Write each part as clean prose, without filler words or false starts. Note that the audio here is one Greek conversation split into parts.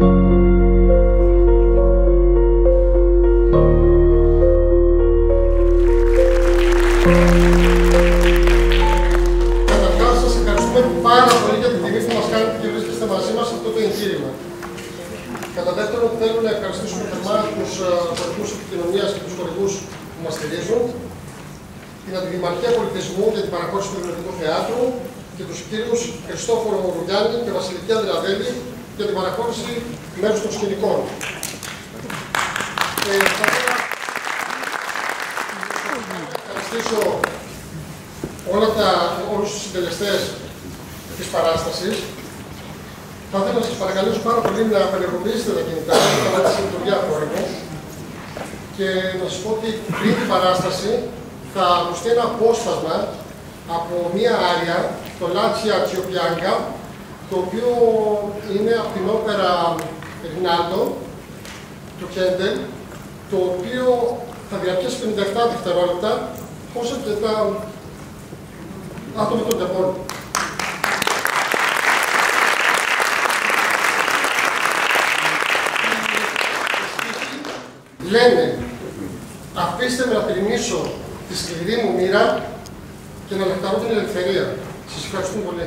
Καταρχάς, σας ευχαριστούμε πάρα πολύ για την τιμή που μας κάνετε και βρίσκεστε μαζί μας σε αυτό το εγχείρημα. Κατά δεύτερον, θέλω να ευχαριστήσουμε θερμά τους χορηγούς επικοινωνίας και τους χορηγούς που μας στηρίζουν, την Αντιδημαρχία Πολιτισμού για την παραχώρηση του Δημοτικού Θεάτρου και τους κύριους Χριστόφορο Μορουλιάννη και Βασιλική Ανδρεαδέλη για την παραχώρηση μέρους των σκηνικών. Θα ήθελα να ευχαριστήσω όλους τους συντελεστές της παράστασης. Θα ήθελα να σας παρακαλέσω πάρα πολύ να απενεργοποιήσετε τα κινητά σας, να βάλετε σε λειτουργία απόρριμο και να σας πω ότι πριν την παράσταση θα ακουστεί ένα απόσπασμα από μία άρια, το Λάτσια Τσιοπιάγκα, το οποίο είναι από την όπερα Ρινάλντο, του Χέντελ, το οποίο θα διαρκέσει 57 δευτερόλεπτα, όσο και τα άτομα των τεπών. Λένε, αφήστε με να περιμήσω τη σκληρή μου μοίρα και να λαχταρώ την ελευθερία. Σας ευχαριστούμε πολύ.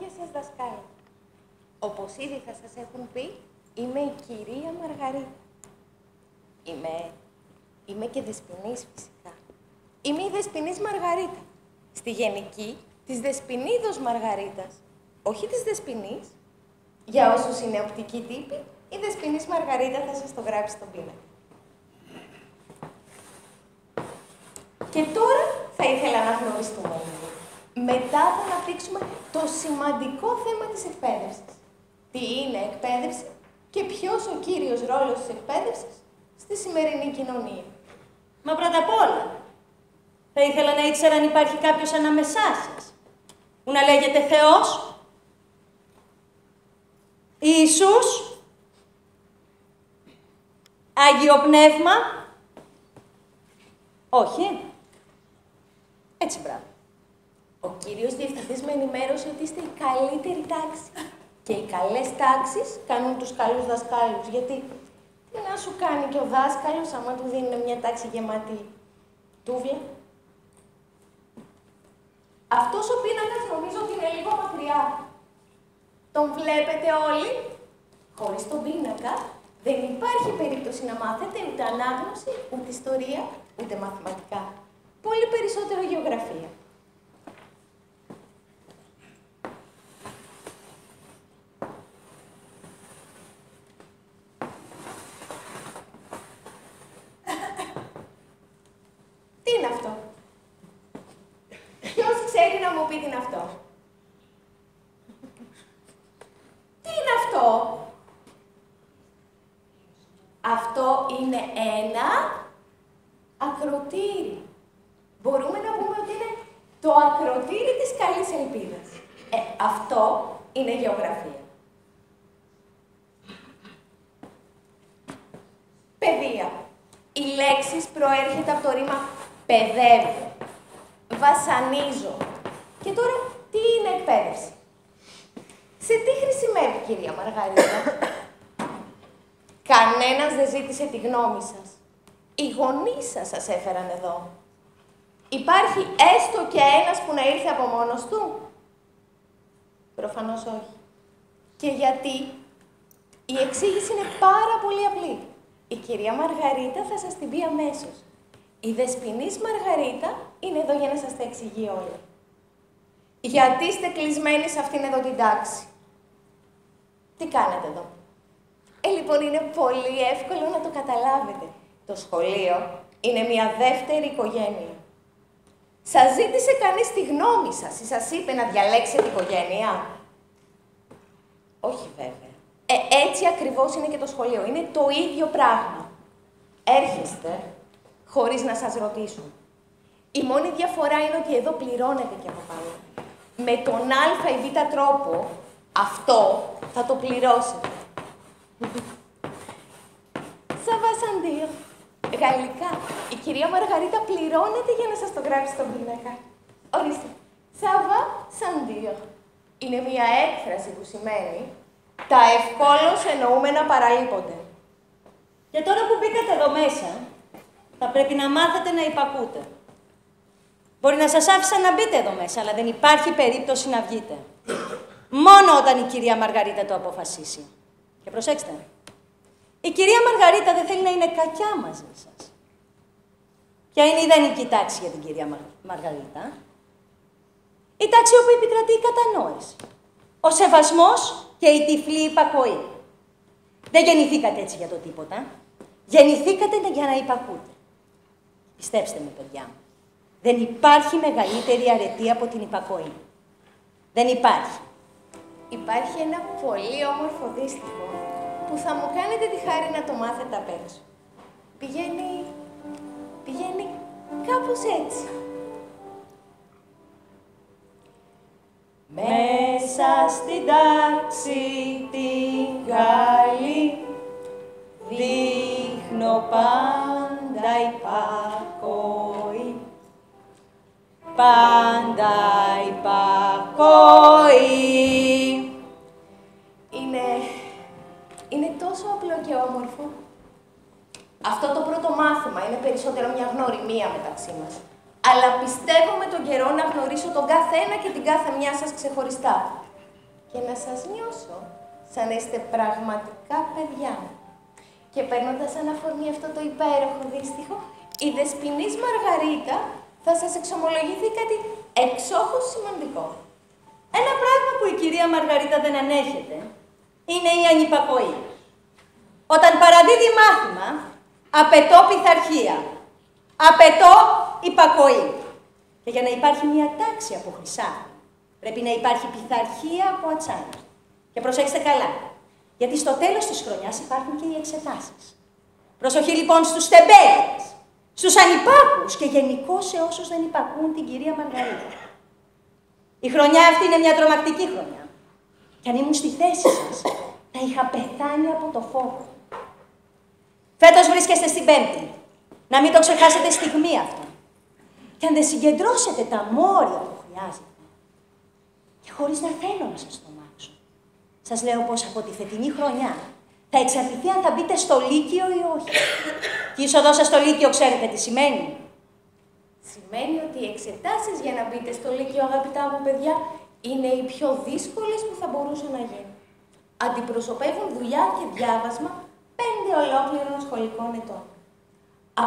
καινούργια σας δασκάλα. Όπως ήδη θα σας έχουν πει, είμαι η κυρία Μαργαρίτα. Είμαι και δεσποινής φυσικά. Είμαι η δεσποινής Μαργαρίτα. Στη γενική, της Δεσποινίδος Μαργαρίτας. Όχι της Δεσποινής. Για όσους είναι οπτικοί τύποι, η Δεσποινής Μαργαρίτα θα σας το γράψει στον πίνακα. Και τώρα θα ήθελα να γνωριστούμε λίγο. Μετά θα αναπτύξουμε το σημαντικό θέμα της εκπαίδευσης. Τι είναι εκπαίδευση και ποιος ο κύριος ρόλος της εκπαίδευσης στη σημερινή κοινωνία. Μα πρώτα απ' όλα, θα ήθελα να ήξερα αν υπάρχει κάποιος ανάμεσά σας που να λέγεται Θεός, Ιησούς, Άγιο Πνεύμα. Όχι. Έτσι, μπράβο. Ο κύριος διευθυντής με ενημέρωσε ότι είστε η καλύτερη τάξη. Και οι καλές τάξεις κάνουν τους καλούς δασκάλους. Γιατί τι να σου κάνει και ο δάσκαλος άμα του δίνουν μια τάξη γεμάτη τούβλα. Αυτός ο πίνακας νομίζω ότι είναι λίγο μακριά. Τον βλέπετε όλοι? Χωρίς τον πίνακα δεν υπάρχει περίπτωση να μάθετε ούτε ανάγνωση, ούτε ιστορία, ούτε μαθηματικά. Πολύ περισσότερο γεωγραφία. Τι είναι αυτό? Ποιος ξέρει να μου πει τι είναι αυτό? Τι είναι αυτό? Αυτό είναι ένα ακροτήρι. Μπορούμε να πούμε ότι είναι το ακροτήρι της καλής ελπίδας. Αυτό είναι γεωγραφία. Παιδεία. Η λέξη προέρχεται από το ρήμα παιδεύω, βασανίζω. Και τώρα, τι είναι εκπαίδευση? Σε τι χρησιμεύει, κυρία Μαργαρίτα? Κανένας δεν ζήτησε τη γνώμη σας. Οι γονείς σας έφεραν εδώ. Υπάρχει έστω και ένας που να ήρθε από μόνος του? Προφανώς όχι. Και γιατί? Η εξήγηση είναι πάρα πολύ απλή. Η κυρία Μαργαρίτα θα σας την πει αμέσως. Η Δεσποινής Μαργαρίτα είναι εδώ για να σας τα εξηγεί όλα. Γιατί είστε κλεισμένοι σε αυτήν εδώ την τάξη? Τι κάνετε εδώ? Λοιπόν, είναι πολύ εύκολο να το καταλάβετε. Το σχολείο είναι μια δεύτερη οικογένεια. Σας ζήτησε κανείς τη γνώμη σας ή σας είπε να διαλέξετε οικογένεια? Όχι βέβαια. Έτσι ακριβώς είναι και το σχολείο. Είναι το ίδιο πράγμα. Έρχεστε χωρίς να σας ρωτήσουν. Η μόνη διαφορά είναι ότι εδώ πληρώνετε και από πάνω. Με τον α ή β τρόπο, αυτό θα το πληρώσετε. Σαββασαντίο. Γαλλικά. Η κυρία Μαργαρίτα πληρώνεται για να σας το γράψει στον πίνακα. Ορίστε. Σαββασαντίο. Είναι μια έκφραση που σημαίνει τα ευκόλως εννοούμενα παραλείπονται. Και τώρα που μπήκατε εδώ μέσα, θα πρέπει να μάθετε να υπακούτε. Μπορεί να σας άφησα να μπείτε εδώ μέσα, αλλά δεν υπάρχει περίπτωση να βγείτε. Μόνο όταν η κυρία Μαργαρίτα το αποφασίσει. Και προσέξτε, η κυρία Μαργαρίτα δεν θέλει να είναι κακιά μαζί σας. Ποια είναι η ιδανική τάξη για την κυρία Μαργαρίτα? Η τάξη όπου επικρατεί η κατανόηση, ο σεβασμός και η τυφλή υπακοή. Δεν γεννηθήκατε έτσι για το τίποτα. Γεννηθήκατε για να υπακούτε. Πιστέψτε με, παιδιά μου. Δεν υπάρχει μεγαλύτερη αρετή από την υπακοή. Δεν υπάρχει. Υπάρχει ένα πολύ όμορφο δύστιχο που θα μου κάνετε τη χάρη να το μάθετε απ' έξω. Πηγαίνει κάπως έτσι. Μέσα στην τάξη την καλή δείχνω πάντα υπακοή. Πάντα υπακοή. Είναι τόσο απλό και όμορφο. Αυτό το πρώτο μάθημα είναι περισσότερο μια γνωριμία μεταξύ μας. Αλλά πιστεύω με τον καιρό να γνωρίσω τον κάθε ένα και την κάθε μια σας ξεχωριστά. και να σας νιώσω σαν να είστε πραγματικά παιδιά. Και παίρνοντας αναφορμή αυτό το υπέροχο δύστιχο, η δεσποινής Μαργαρίτα θα σας εξομολογηθεί κάτι εξόχως σημαντικό. Ένα πράγμα που η κυρία Μαργαρίτα δεν ανέχεται είναι η ανυπακοή. Όταν παραδίδει μάθημα, απαιτώ πειθαρχία. Απαιτώ υπακοή. Και για να υπάρχει μια τάξη από χρυσάφι, πρέπει να υπάρχει πειθαρχία από ατσάνι. Και προσέξτε καλά, γιατί στο τέλος της χρονιάς υπάρχουν και οι εξετάσεις. Προσοχή λοιπόν στους τεμπέλες, στους ανυπάκους και γενικώς σε όσους δεν υπακούν την κυρία Μαργαρίτα. Η χρονιά αυτή είναι μια τρομακτική χρονιά. Και αν ήμουν στη θέση σας, θα είχα πεθάνει από το φόβο. Φέτος βρίσκεστε στην Πέμπτη. Να μην το ξεχάσετε στιγμή αυτό. Και αν δεν συγκεντρώσετε τα μόρια που χρειάζεται, και χωρίς να θέλω να σας τρομάξω, σας λέω πως από τη φετινή χρονιά θα εξαρτηθεί αν θα μπείτε στο Λύκειο ή όχι. Και η είσοδό σας στο Λύκειο ξέρετε τι σημαίνει? Σημαίνει ότι οι εξετάσεις για να μπείτε στο Λύκειο, αγαπητά μου παιδιά, είναι οι πιο δύσκολες που θα μπορούσαν να γίνουν. Αντιπροσωπεύουν δουλειά και διάβασμα 5 ολόκληρων σχολικών ετών.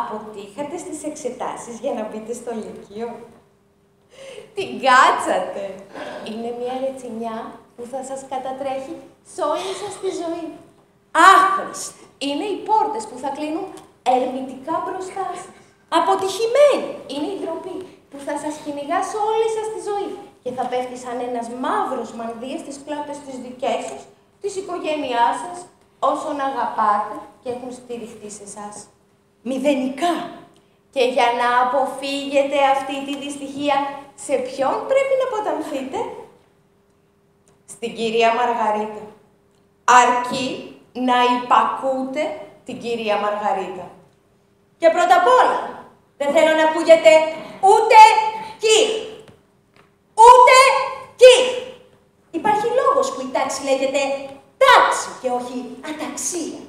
Αποτύχατε στις εξετάσεις για να μπείτε στο Λύκειο. Την κάτσατε. Είναι μια ρετσινιά που θα σας κατατρέχει σε όλη σας τη ζωή. Άχρηστα. Είναι οι πόρτες που θα κλείνουν ερμητικά μπροστά σας. Αποτυχημένη. Είναι η ντροπή που θα σας κυνηγά σε όλη σας τη ζωή και θα πέφτει σαν ένας μαύρος μανδύας στις πλάτες της δικές σας, της οικογένειάς σας, όσων αγαπάτε και έχουν στηριχτεί σε εσάς. Μηδενικά. Και για να αποφύγετε αυτή τη δυστυχία, σε ποιον πρέπει να αποτανθείτε? Στην κυρία Μαργαρίτα. Αρκεί να υπακούτε την κυρία Μαργαρίτα. Και πρώτα απ' όλα, δεν θέλω να ακούγεται ούτε κι. Ούτε κι. Υπάρχει λόγος που η τάξη λέγεται τάξη και όχι αταξία.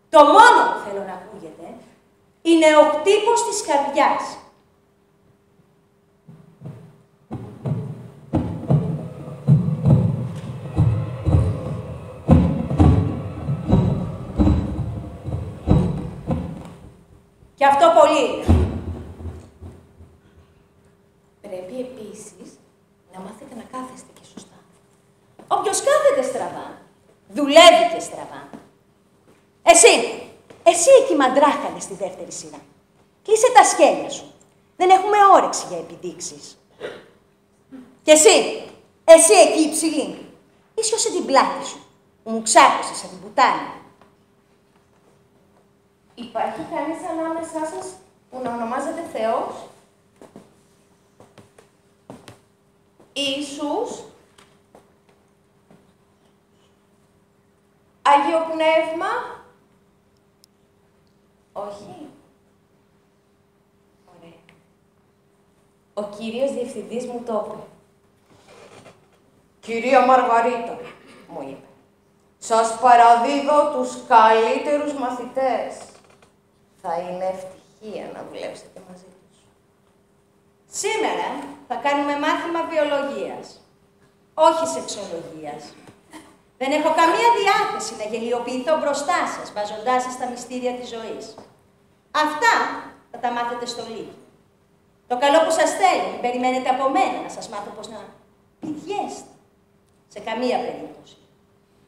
Το μόνο που θέλω να ακούγεται είναι ο χτύπος της καρδιάς. Και αυτό πολύ. Πρέπει επίσης να μάθετε να κάθεστε και σωστά. Όποιος κάθεται στραβά, δουλεύει και στραβά. Εσύ εκεί μαντράχανε στη δεύτερη σειρά. Κλείσε τα σκέλια σου. Δεν έχουμε όρεξη για επιδείξεις. Και εσύ εκεί υψηλή. Ίσιοσε την πλάτη σου, που μου ξάπωσε σαν την πουτάνη. Υπάρχει κανείς ανάμεσά σας που να ονομάζεται Θεός? Ιησούς? Άγιο Πνεύμα? Όχι. Ωραία. Ο κύριος διευθυντής μου το είπε. Κυρία Μαργαρίτα, μου είπε, σας παραδίδω τους καλύτερους μαθητές. Θα είναι ευτυχία να δουλέψετε μαζί τους. Σήμερα θα κάνουμε μάθημα βιολογίας, όχι σεξολογίας. Δεν έχω καμία διάθεση να γελιοποιηθώ μπροστά σας, βάζοντάς σας στα μυστήρια της ζωής. Αυτά θα τα μάθετε στο Λύκειο. Το καλό που σας θέλω, μην περιμένετε από μένα να σας μάθω πώς να πηδιέστε. Σε καμία περίπτωση.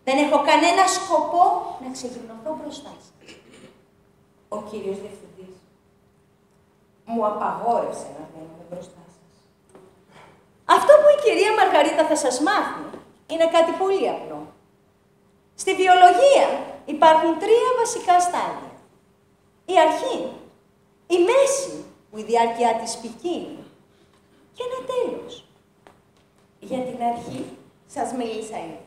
Δεν έχω κανένα σκοπό να ξεγυμνωθώ μπροστά σας. Ο κύριος Διευθυντής μου απαγόρευσε να βγαίνουμε μπροστά σας. Αυτό που η κυρία Μαργαρίτα θα σας μάθει είναι κάτι πολύ απλό. Στη βιολογία υπάρχουν 3 βασικά στάδια. Η αρχή, η μέση, που η διάρκεια της ποικίλει, και ένα τέλος. Για την αρχή σας μίλησα ήδη.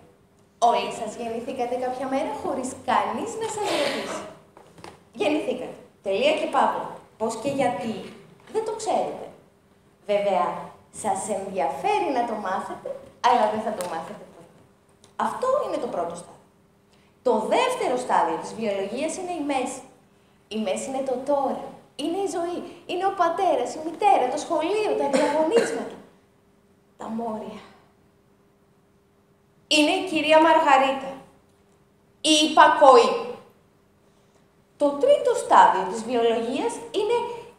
Όλοι σας γεννηθήκατε κάποια μέρα χωρίς κανείς να σας ρωτήσει. Γεννηθήκατε. Τελεία και παύλα. Πώς και γιατί, δεν το ξέρετε. Βέβαια, σας ενδιαφέρει να το μάθετε, αλλά δεν θα το μάθετε ποτέ. Αυτό είναι το πρώτο στάδιο. Το δεύτερο στάδιο της βιολογίας είναι η μέση. Η μέση είναι το τώρα. Είναι η ζωή. Είναι ο πατέρας, η μητέρα, το σχολείο, τα διαγωνίσματα. Τα μόρια. είναι η κυρία Μαργαρίτα, η υπακοή. Το τρίτο στάδιο της βιολογίας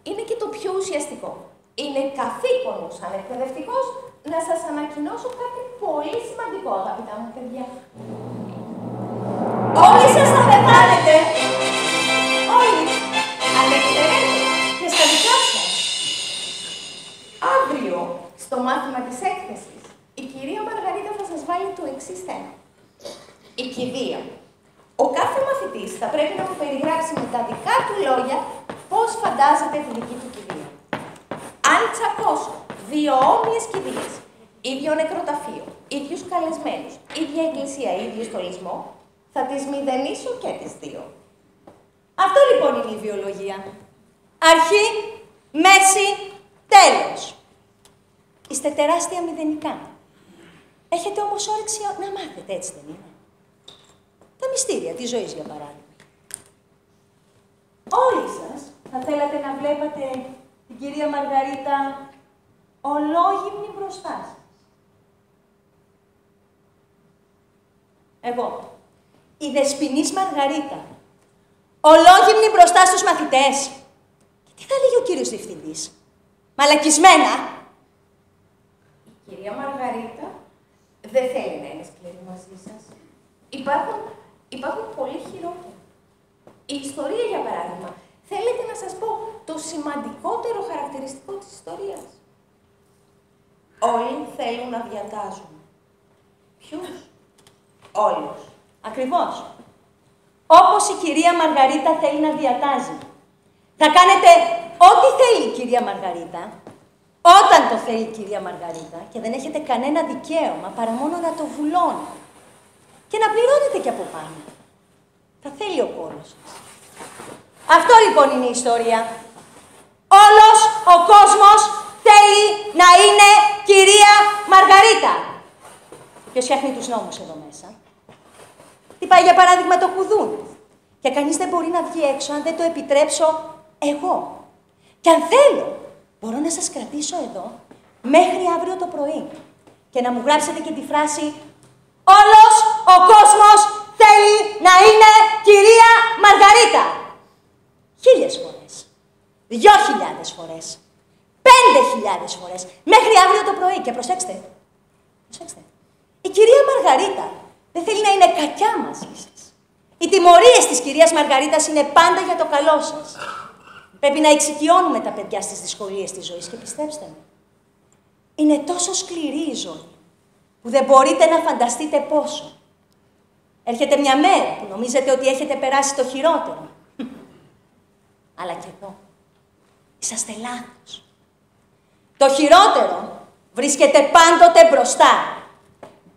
είναι και το πιο ουσιαστικό. Είναι καθήκον μου σαν εκπαιδευτικός να σας ανακοινώσω κάτι πολύ σημαντικό, αγαπητά μου παιδιά. Όλοι σας θα πεθάνετε, όλοι, ανεξαιρέτως και στα δικά σας. Αύριο, στο μάθημα της έκθεσης, η κυρία Μαργαρίτα θα σας βάλει το εξής θέμα. Η κηδεία. Ο κάθε μαθητής θα πρέπει να μου περιγράψει με τα δικά του λόγια πώς φαντάζεται τη δική του κηδεία. Αν τσακώσω δύο όμοιες κηδείες, ίδιο νεκροταφείο, ίδιους καλεσμένους, ίδια εκκλησία, ίδιο στολισμό, θα τις μηδενίσω και τις δύο. Αυτό λοιπόν είναι η βιολογία. Αρχή, μέση, τέλος. Είστε τεράστια μηδενικά. Έχετε όμως όρεξη να μάθετε, έτσι δεν είναι? Τα μυστήρια της ζωής, για παράδειγμα. Όλοι σας θα θέλατε να βλέπατε την κυρία Μαργαρίτα ολόγυμνη μπροστά σας. Εγώ, η Δεσποινής Μαργαρίτα, ολόγυμνη μπροστά στους μαθητές. Και τι θα λέγει ο κύριος διευθυντής? Μαλακισμένα. Η κυρία Μαργαρίτα δεν θέλει να είναι σκληρή μαζί σας. Υπάρχουν πολύ χειρότερα. Η ιστορία, για παράδειγμα, θέλετε να σας πω το σημαντικότερο χαρακτηριστικό της ιστορίας. Όλοι θέλουν να διατάζουν. Ποιους? Όλους. Ακριβώς. Όπως η κυρία Μαργαρίτα θέλει να διατάζει. Θα κάνετε ό,τι θέλει η κυρία Μαργαρίτα, όταν το θέλει η κυρία Μαργαρίτα, και δεν έχετε κανένα δικαίωμα παρά μόνο να το βουλώνει. Και να πληρώνετε και από πάνω. Θα θέλει ο κόλος σας. Αυτό λοιπόν είναι η ιστορία. Όλος ο κόσμος θέλει να είναι κυρία Μαργαρίτα. Ποιος φτιάχνει τους νόμους εδώ μέσα? Τι πάει για παράδειγμα το κουδούνι. Και κανείς δεν μπορεί να βγει έξω αν δεν το επιτρέψω εγώ. Και αν θέλω, μπορώ να σας κρατήσω εδώ μέχρι αύριο το πρωί. Και να μου γράψετε και τη φράση «Όλος ο κόσμος θέλει να είναι κυρία Μαργαρίτα». 1000 φορές. 2000 φορές. 5000 φορές. Μέχρι αύριο το πρωί. Και προσέξτε. Η κυρία Μαργαρίτα δεν θέλει να είναι κακιά μαζί σας. Οι τιμωρίες της κυρίας Μαργαρίτας είναι πάντα για το καλό σας. Πρέπει να εξοικειώνουμε τα παιδιά στις δυσκολίες της ζωής και πιστέψτε με. Είναι τόσο σκληρή η ζωή που δεν μπορείτε να φανταστείτε πόσο. Έρχεται μια μέρα που νομίζετε ότι έχετε περάσει το χειρότερο. Αλλά και εδώ. Είσαστε λάθος. Το χειρότερο βρίσκεται πάντοτε μπροστά.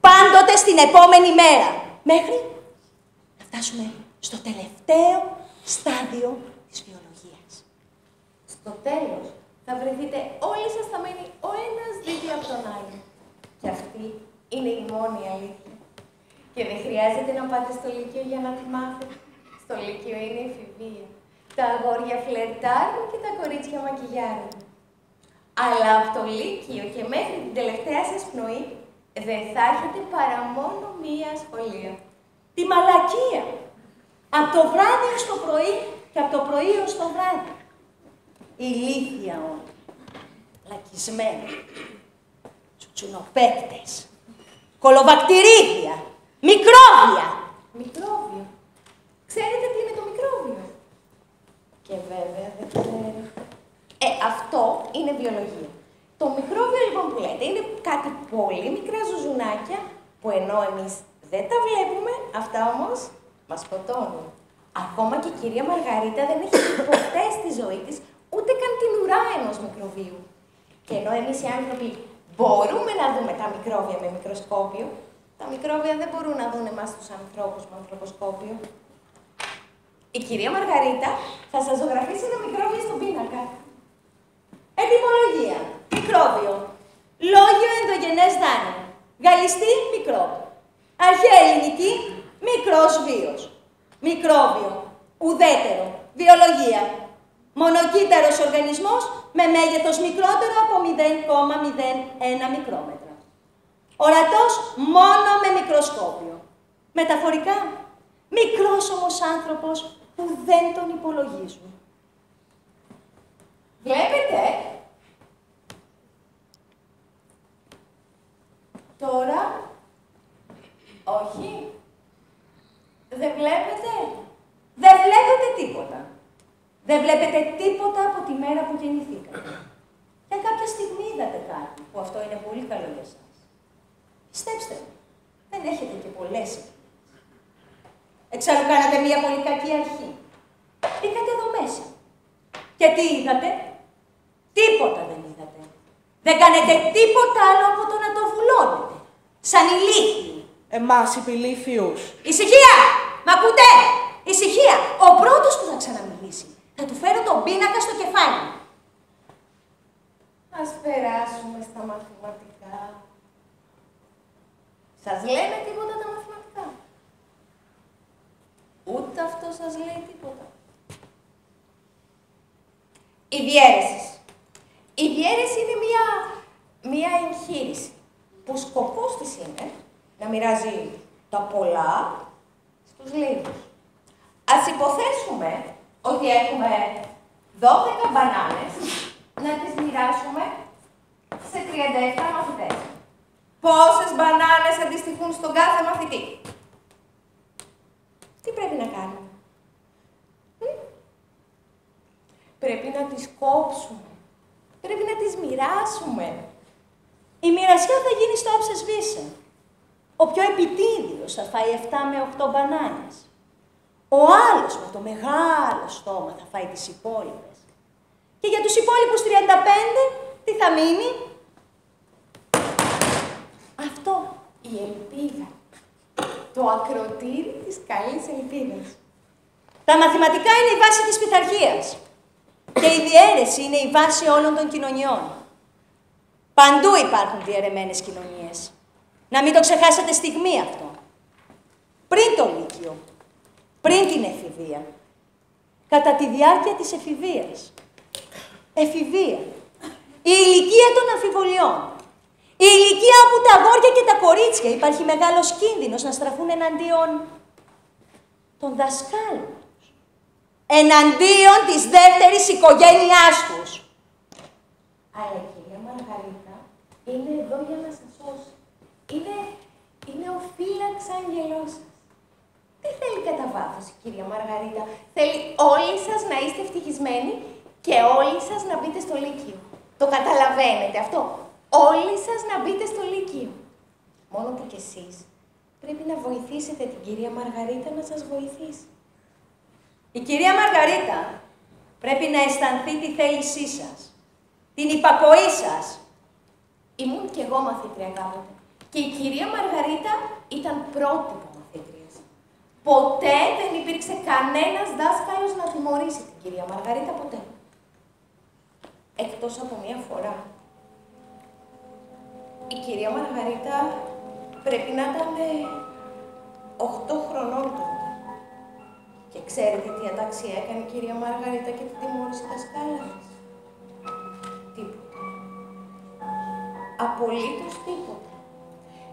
Πάντοτε στην επόμενη μέρα. Μέχρι να φτάσουμε στο τελευταίο στάδιο της βιολογίας. Στο τέλος θα βρεθείτε όλοι σας σταμένοι ο ένας δίπλα από τον άλλο. Και αυτή είναι η μόνη αλήθεια. Και δεν χρειάζεται να πάτε στο Λύκειο για να τη μάθετε. Στο Λύκειο είναι η εφηβεία. Τα αγόρια φλερτάρουν και τα κορίτσια μακιγιάρουν. Αλλά από το Λύκειο και μέχρι την τελευταία σας πνοή δεν θα έχετε παρά μόνο μία σχολεία. Τη μαλακία. Από το βράδυ ως το πρωί και από το πρωί ως το βράδυ. Ηλίθια όλοι. Λακισμένοι. Τσουτσουνοπαίκτες. Κολοβακτηρίδια. Μικρόβια. Μικρόβιο. Ξέρετε τι είναι το μικρόβιο? Και βέβαια δεν ξέρετε. Αυτό είναι βιολογία. Το μικρόβιο λοιπόν που λέτε είναι κάτι πολύ μικρά ζουζουνάκια που ενώ εμείς δεν τα βλέπουμε, αυτά όμως μας σκοτώνουν. Ακόμα και η κυρία Μαργαρίτα δεν έχει δει ποτέ στη ζωή της ούτε καν την ουρά ενός μικροβίου. Και ενώ εμείς οι άνθρωποι μπορούμε να δούμε τα μικρόβια με μικροσκόπιο, τα μικρόβια δεν μπορούν να δουν εμάς τους ανθρώπους με ανθρωποσκόπιο. Η κυρία Μαργαρίτα θα σας ζωγραφίσει ένα μικρόβιο στον πίνακα. Ετυμολογία. Μικρόβιο. Λόγιο ενδογενές δάνειο. Γαλλιστή μικρόβιο. Αρχαία ελληνική μικρός βίος. Μικρόβιο. Ουδέτερο. Βιολογία. Μονοκύτταρος οργανισμός με μέγεθος μικρότερο από 0,01 μικρόμετρα. Ορατός μόνο με μικροσκόπιο. Μεταφορικά, μικρός όμως άνθρωπος που δεν τον υπολογίζουν. Βλέπετε. Τώρα, όχι. Δεν βλέπετε. Δεν βλέπετε τίποτα. Δεν βλέπετε τίποτα από τη μέρα που γεννηθήκατε. Και αν κάποια στιγμή είδατε κάτι, που αυτό είναι πολύ καλό για εσάς, πιστέψτε με, δεν έχετε και πολλές ευκαιρίες. Εξάλλου κάνατε μία πολύ κακή αρχή. Μπήκατε εδώ μέσα. Και τι είδατε? Τίποτα δεν είδατε. Δεν κάνετε τίποτα άλλο από το να το βουλώνετε. Σαν ηλίθιοι. Εμάς υπηλίθιους. Ησυχία! Μ' ακούτε? Ησυχία! Ο πρώτος που θα ξαναμιλήσει. Θα του φέρω τον πίνακα στο κεφάλι. Ας περάσουμε στα μαθηματικά. Σας λένε τίποτα τα μαθηματικά? Ούτε αυτό σας λέει τίποτα. Η διαίρεση. Η διαίρεση είναι μία εγχείρηση που σκοπός της είναι να μοιράζει τα πολλά στους λίγους. Ας υποθέσουμε ότι έχουμε 12 μπανάνες να τις μοιράσουμε σε 37 μαθητές. Πόσες μπανάνες αντιστοιχούν στον κάθε μαθητή? Τι πρέπει να κάνουμε? Πρέπει να τις κόψουμε. Πρέπει να τις μοιράσουμε. Η μοιρασιά θα γίνει στο όψες βήσε. Ο πιο επιτίδιος θα φάει 7 με 8 μπανάνες. Ο άλλος με το μεγάλο στόμα θα φάει τις υπόλοιπες. Και για τους υπόλοιπους 35, τι θα μείνει? Αυτό, η ελπίδα. Το ακροτήρι της καλής ελπίδας. Τα μαθηματικά είναι η βάση της πειθαρχίας. Και η διαίρεση είναι η βάση όλων των κοινωνιών. Παντού υπάρχουν διαιρεμένες κοινωνίες. Να μην το ξεχάσετε στιγμή αυτό. Πριν το Λύκειο, πριν την εφηβεία, κατά τη διάρκεια της εφηβείας. Εφηβεία. Η ηλικία των αμφιβολιών. Η ηλικία όπου τα αγόρια και τα κορίτσια υπάρχει μεγάλος κίνδυνος να στραφούν εναντίον των δασκάλων τους. Εναντίον της δεύτερης οικογένειάς τους. Αλλά η κυρία Μαργαρίτα είναι εδώ για να σας σώσει. Είναι ο φύλαξ άγγελός σας. Τι θέλει κατά βάθος η κυρία Μαργαρίτα? Θέλει όλοι σας να είστε ευτυχισμένοι και όλοι σας να μπείτε στο Λύκειο. Το καταλαβαίνετε αυτό? Όλοι σας να μπείτε στο Λύκειο. Μόνο που κι εσείς πρέπει να βοηθήσετε την κυρία Μαργαρίτα να σας βοηθήσει. Η κυρία Μαργαρίτα πρέπει να αισθανθεί τη θέλησή σας, την υπακοή σας. Ήμουν κι εγώ μαθήτρια κάποτε. Και η κυρία Μαργαρίτα ήταν πρότυπο μαθήτριας. Ποτέ δεν υπήρξε κανένας δάσκαλος να τιμωρήσει την κυρία Μαργαρίτα, ποτέ. Εκτός από μία φορά. Η κυρία Μαργαρίτα πρέπει να ήταν 8 χρονών τότε. Και ξέρετε τι αταξία έκανε η κυρία Μαργαρίτα και την τιμώρησε η δασκάλα της? Τίποτα. Απολύτως τίποτα.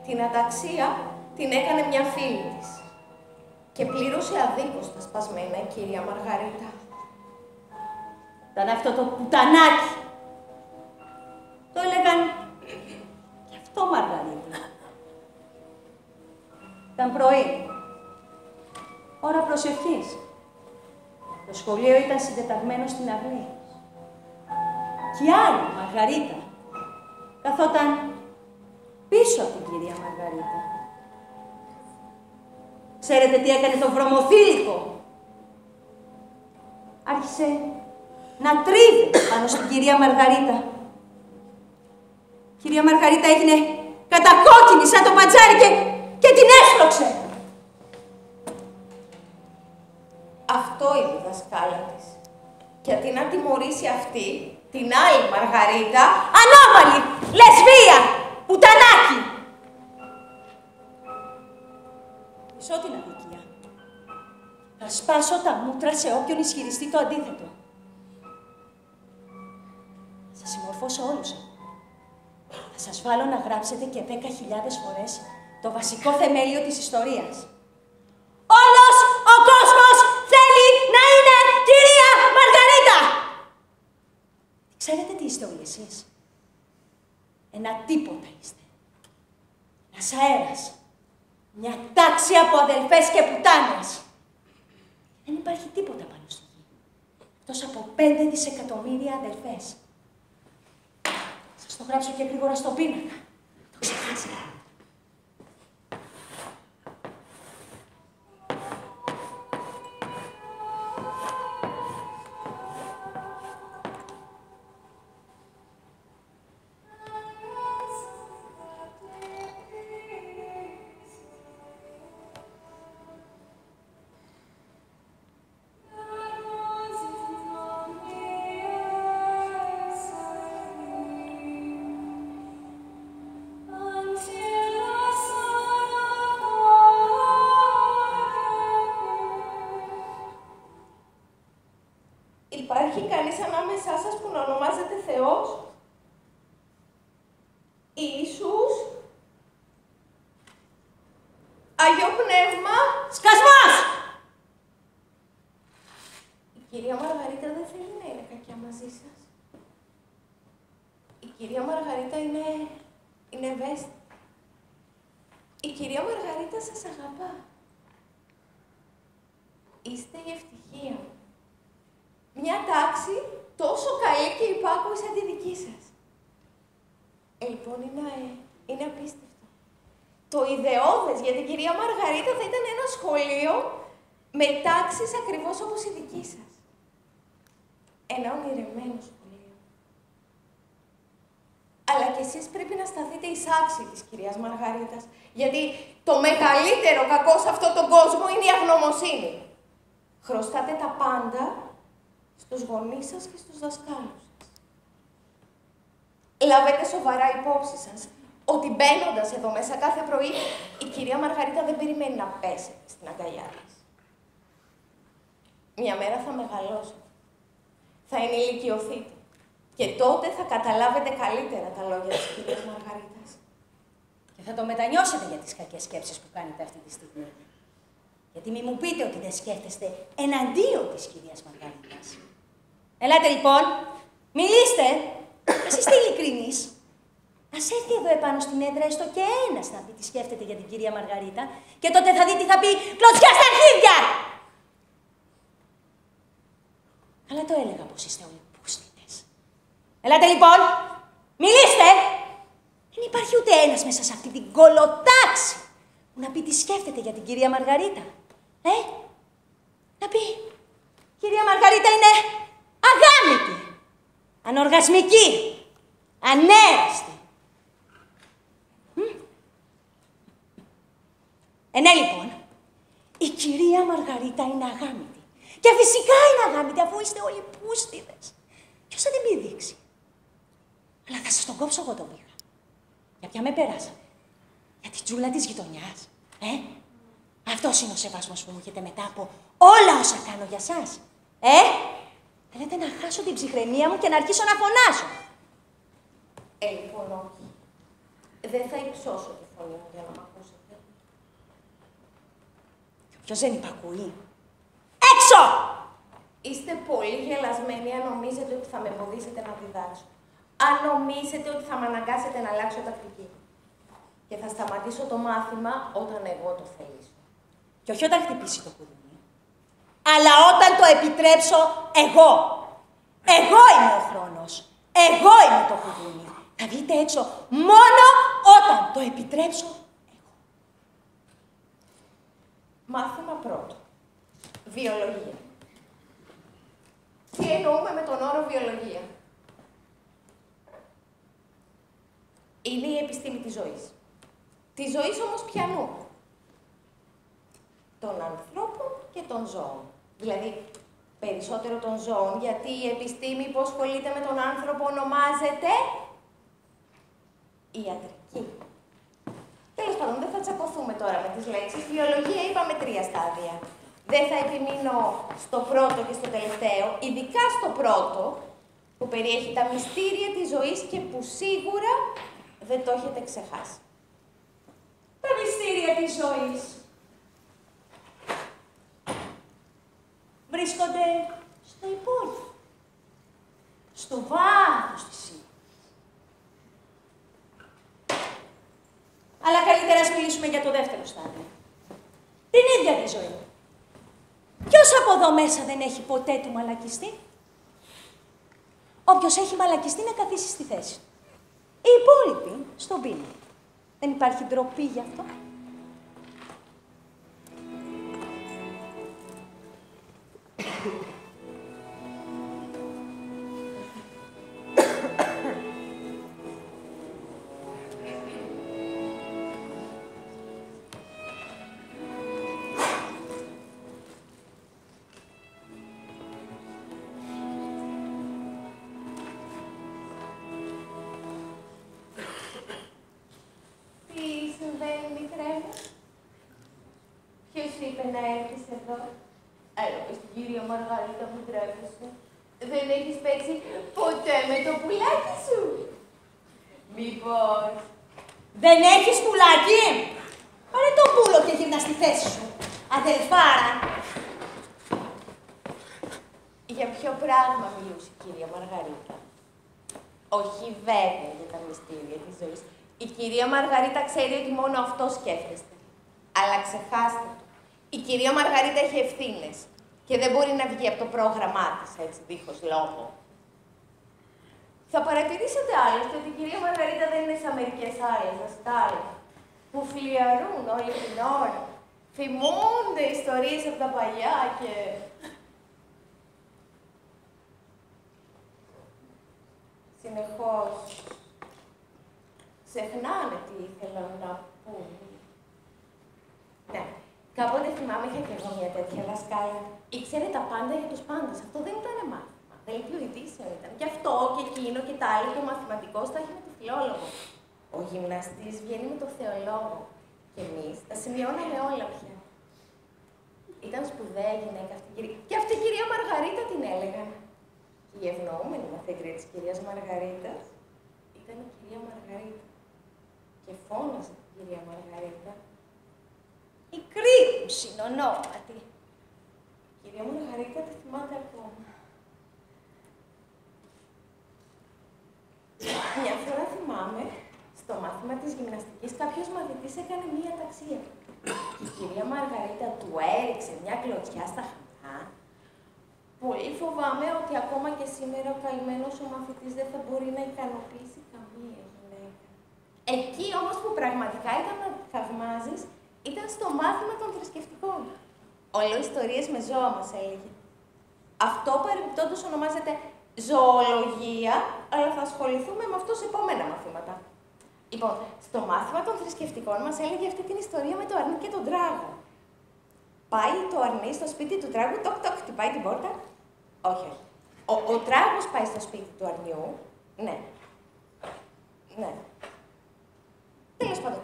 Την αταξία την έκανε μια φίλη της. Και πλήρωσε αδίκως τα σπασμένα η κυρία Μαργαρίτα. Ήταν αυτό το πουτανάκι. Το έλεγαν και αυτό Μαργαρίτα. Ήταν πρωί. Ώρα προσευχής. Το σχολείο ήταν συντεταγμένο στην αυλή. Κι η άλλη Μαργαρίτα καθόταν πίσω από την κυρία Μαργαρίτα. Ξέρετε τι έκανε το βρωμοθήλικο? Άρχισε να τρίβει πάνω στην κυρία Μαργαρίτα. Η κυρία Μαργαρίτα έγινε κατακόκκινη σαν το πατζάρι και την έσπρωξε. Αυτό είναι η δασκάλα της. Και αντί να τιμωρήσει αυτή, την άλλη Μαργαρίτα, ανώμαλη, λεσβία, πουτανάκι. Μισώ την αδικία. Θα σπάσω τα μούτρα σε όποιον ισχυριστεί το αντίθετο. Θα σας συμμορφώσω όλους. Θα σας βάλω να γράψετε και 10.000 φορές το βασικό θεμέλιο της ιστορίας. Όλος ο κόσμος θέλει να είναι κυρία Μαργαρίτα! Ξέρετε τι είστε όλοι εσείς? Ένα τίποτα είστε. Ένας αέρας. Μια τάξη από αδελφές και πουτάνες. Δεν υπάρχει τίποτα πάνω στη γη. Εκτός από 5 δισεκατομμύρια αδελφές. Σας το γράψω και γρήγορα στο πίνακα. Το ξεχάσετε. Υπάρχει κανείς ανάμεσά σας που να ονομάζεται Θεός? Ιησούς? Αγιο Πνεύμα? Σκασμός! Η κυρία Μαργαρίτα δεν θέλει να είναι κακιά μαζί σας. Η κυρία Μαργαρίτα είναι ευαίσθητη. Η κυρία Μαργαρίτα σας αγαπά. Είστε η ευτυχία μου. Μια τάξη τόσο καλή και υπάκουη σαν τη δική σας. Λοιπόν, είναι απίστευτο. Το ιδεώδες για την κυρία Μαργαρίτα θα ήταν ένα σχολείο με τάξεις ακριβώς όπως η δική σας. Ένα ονειρεμένο σχολείο. Αλλά κι εσείς πρέπει να σταθείτε εισάξιοι της κυρίας Μαργαρίτας, γιατί το μεγαλύτερο κακό σε αυτόν τον κόσμο είναι η αγνωμοσύνη. Χρωστάτε τα πάντα στους γονείς σας και στους δασκάλους σας. Λάβετε σοβαρά υπόψη σας ότι μπαίνοντας εδώ μέσα κάθε πρωί, η κυρία Μαργαρίτα δεν περιμένει να πέσετε στην αγκαλιά της. Μια μέρα θα μεγαλώσετε, θα ενηλικιωθείτε και τότε θα καταλάβετε καλύτερα τα λόγια της κυρίας Μαργαρίτας. Και θα το μετανιώσετε για τις κακές σκέψεις που κάνετε αυτή τη στιγμή. Γιατί μη μου πείτε ότι δεν σκέφτεστε εναντίον της κυρίας Μαργαρίτας. Ελάτε λοιπόν, μιλήστε, εσείς είστε ειλικρινείς. Ας έρθει εδώ επάνω στην έδρα έστω και ένας να πει τι σκέφτεται για την κυρία Μαργαρίτα και τότε θα δει τι θα πει κλωτσιά στα αρχίδια! Αλλά το έλεγα πως είστε όλοι πούστιδες. Ελάτε λοιπόν, μιλήστε! Δεν υπάρχει ούτε ένας μέσα σε αυτή την κολοτάξη που να πει τι σκέφτεται για την κυρία Μαργαρίτα. Να πει, κυρία Μαργαρίτα είναι αγάμητη, ανοργασμική, ανέραστη. Ναι, λοιπόν, η κυρία Μαργαρίτα είναι αγάμητη. Και φυσικά είναι αγάμητη, αφού είστε όλοι πούστιδες. Ποιος θα την πηδήξει? Αλλά θα σας τον κόψω εγώ τον πήγα. Για ποια με περάσατε? Για την τζούλα της γειτονιάς, Αυτός είναι ο σεβασμός που μου έχετε μετά από όλα όσα κάνω για σας, Θέλετε να χάσω την ψυχραιμία μου και να αρχίσω να φωνάσω? Λοιπόν, όχι. Δεν θα υψώσω τη φωνή μου για να μ' ακούσετε. Και ποιος δεν υπακούει? Έξω! Είστε πολύ γελασμένοι αν νομίζετε ότι θα με εμποδίσετε να διδάξω. Αν νομίζετε ότι θα με αναγκάσετε να αλλάξω τακτική. Και θα σταματήσω το μάθημα όταν εγώ το θελήσω. Και όχι όταν χτυπήσει το κουδούνι. Αλλά όταν το επιτρέψω εγώ. Εγώ είμαι ο χρόνος. Εγώ είμαι το κουδούνι. Θα βγείτε έξω μόνο όταν το επιτρέψω εγώ. Μάθημα πρώτο. Βιολογία. Τι εννοούμε με τον όρο βιολογία? Είναι η επιστήμη της ζωής. Της ζωής όμως ποιανού? Των ανθρώπων και των ζώων. Δηλαδή, περισσότερο των ζώων, γιατί η επιστήμη που ασχολείται με τον άνθρωπο ονομάζεται ιατρική. Τέλος πάντων, δεν θα τσακωθούμε τώρα με τις λέξεις. Βιολογία είπαμε 3 στάδια. Δεν θα επιμείνω στο πρώτο και στο τελευταίο, ειδικά στο πρώτο, που περιέχει τα μυστήρια της ζωής και που σίγουρα δεν το έχετε ξεχάσει. Τα μυστήρια της ζωής βρίσκονται στο υπόγειο, στο βάθος της ύλης. Αλλά καλύτερα ας μιλήσουμε για το δεύτερο στάδιο. Την ίδια τη ζωή. Ποιος από εδώ μέσα δεν έχει ποτέ του μαλακιστεί? Όποιος έχει μαλακιστεί να καθίσει στη θέση. Οι υπόλοιποι στον πίνο. Δεν υπάρχει ντροπή γι' αυτό? Να έρθεις εδώ. Έλα, πες την κυρία Μαργαρίτα μου, τρέπεσαι. Δεν έχεις παίξει ποτέ με το πουλάκι σου. Μήπως... Δεν έχεις πουλάκι? Πάρε το πουλο και γύρνα στη θέση σου, αδελφάρα. Για ποιο πράγμα μιλούσε η κυρία Μαργαρίτα? Όχι βέβαια για τα μυστήρια της ζωής. Η κυρία Μαργαρίτα ξέρει ότι μόνο αυτό σκέφτεστε. Αλλά ξεχάστε το. Η κυρία Μαργαρίτα έχει ευθύνες και δεν μπορεί να βγει από το πρόγραμμά της έτσι, δίχως λόγο. Θα παρατηρήσετε άλλωστε ότι η κυρία Μαργαρίτα δεν είναι σαν μερικές άλλες δασκάλες που φλιαρούν όλη την ώρα. Θυμούνται ιστορίες από τα παλιά και... συνεχώς ξεχνάνε τι ήθελαν να πούν. Ναι. Κάποτε θυμάμαι, είχα και εγώ μια τέτοια δασκάλα. Ήξερε τα πάντα για τους πάντες. Αυτό δεν ήταν μάθημα. Δελτίο ειδήσεων ήταν. Και αυτό και εκείνο και τα άλλο. Και ο μαθηματικός τα έχει με το φιλόλογο. Ο γυμναστής βγαίνει με το θεολόγο. Και εμείς τα σημειώναμε όλα πια. Ήταν σπουδαία γυναίκα αυτή η κυρία. Και αυτή η κυρία Μαργαρίτα την έλεγαν. Και η ευνοούμενη μαθήτρια της κυρίας Μαργαρίτας ήταν η κυρία Μαργαρίτα. Και φώναζε την κυρία Μαργαρίτα. Η Κρήτου συνονόματι. Η κυρία Μαργαρίτα τη θυμάται ακόμα. Μια φορά θυμάμαι, στο μάθημα της γυμναστικής, κάποιος μαθητής έκανε μία ταξία. Και η κυρία Μαργαρίτα του έριξε μια κλωτσιά στα χαμηλά. Πολύ φοβάμαι ότι ακόμα και σήμερα ο καημένος ο μαθητής δεν θα μπορεί να ικανοποιήσει καμία γυναίκα. Εκεί όμως που πραγματικά ήταν να θαυμάζεις, ήταν στο μάθημα των θρησκευτικών. Όλο ιστορίες με ζώα μας έλεγε. Αυτό παρεμπιπτόντως ονομάζεται ζωολογία, αλλά θα ασχοληθούμε με αυτό σε επόμενα μαθήματα. Λοιπόν, στο μάθημα των θρησκευτικών μας έλεγε αυτή την ιστορία με το αρνί και τον τράγο. Πάει το αρνί στο σπίτι του τράγου, τοκ τοκ, χτυπάει την πόρτα. Όχι, όχι. Ο τράγος πάει στο σπίτι του αρνιού. Ναι. Ναι. Τέλος πάντων.